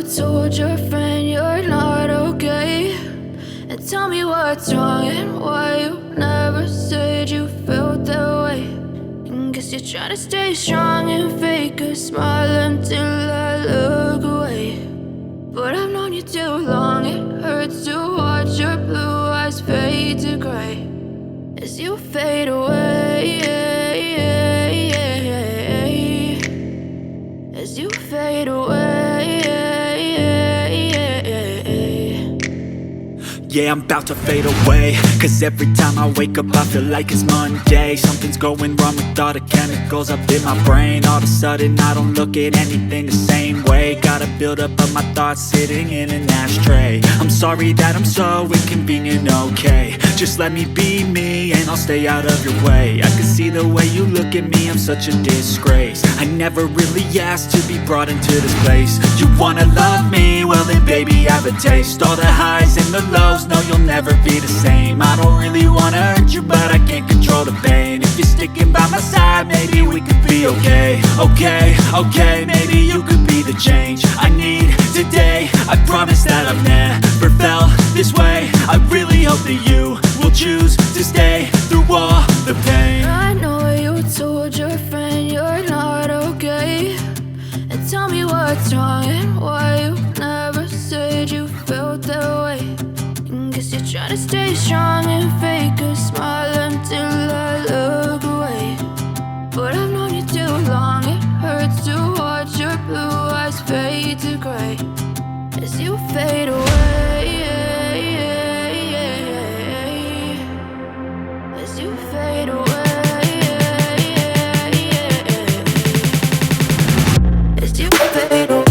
told your friend you're not okay? And tell me what's wrong and why you never said you felt that way. And guess you're trying to stay strong and fake a smile until I look away. But I've known you too long, it hurts to watch your blue eyes fade to gray as you fade away, as you fade away. Yeah, I'm about to fade away, cause every time I wake up I feel like it's Monday. Something's going wrong with all the chemicals up in my brain. All of a sudden I don't look at anything the same way. Gotta build up of my thoughts sitting in an ashtray. I'm sorry that I'm so inconvenient, okay? Just let me be me and I'll stay out of your way. I can see the way you look at me, I'm such a disgrace. I never really asked to be brought into this place. You wanna love me? Well then baby, have a taste. All the highs and the lows, no, you'll never be the same. I don't really wanna hurt you, but I can't control the pain. If you're sticking by my side, maybe we could be okay. Okay, maybe you could be the change I need today. I promise that I've never felt this way. I really hope that you will choose to stay through all the pain. I know you told your friend you're not okay. And tell me what's wrong and why you never said you felt that way. Guess you're trying to stay strong and fake a smile until I look away. But I've known you too long, it hurts to watch your blue eyes fade to gray as you fade away, as you fade away, as you fade away.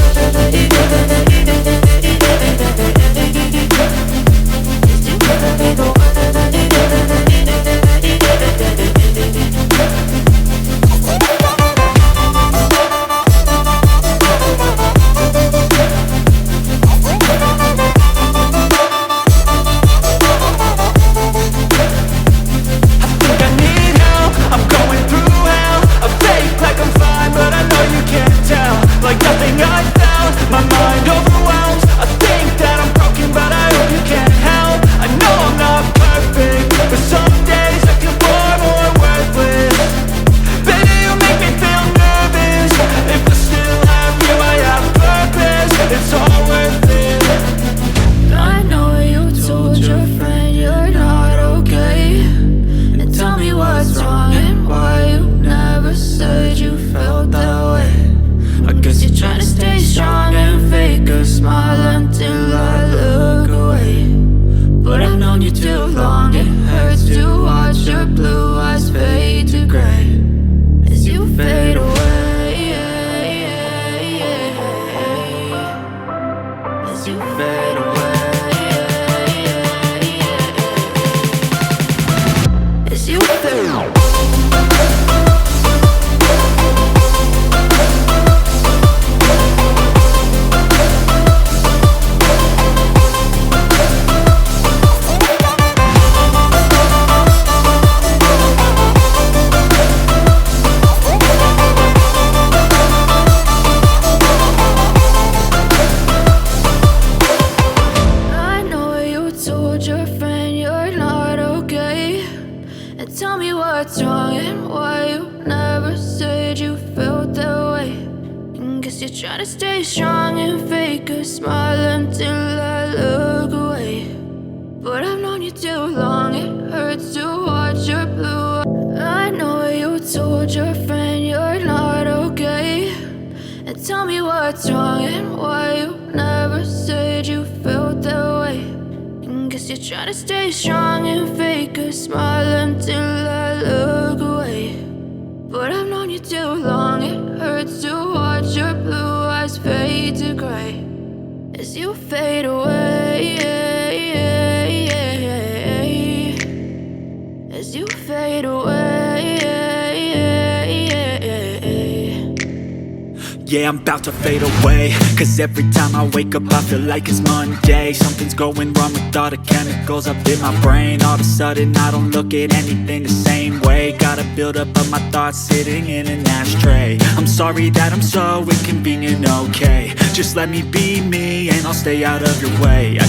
Try to stay strong and fake a smile until I look away. But I've known you too long, it hurts to watch your blue. I know you told your friend you're not okay. And tell me what's wrong and why you never said you felt that way. And guess you're trying to stay strong and fake a smile until I look away. But I've known you too long, it hurts to watch your blue eyes fade to gray as you fade away, as you fade away. Yeah, I'm about to fade away, cause every time I wake up I feel like it's Monday. Something's going wrong with all the chemicals up in my brain. All of a sudden I don't look at anything the same way. Gotta build up of my thoughts sitting in an ashtray. I'm sorry that I'm so inconvenient, okay? Just let me be me, and I'll stay out of your way.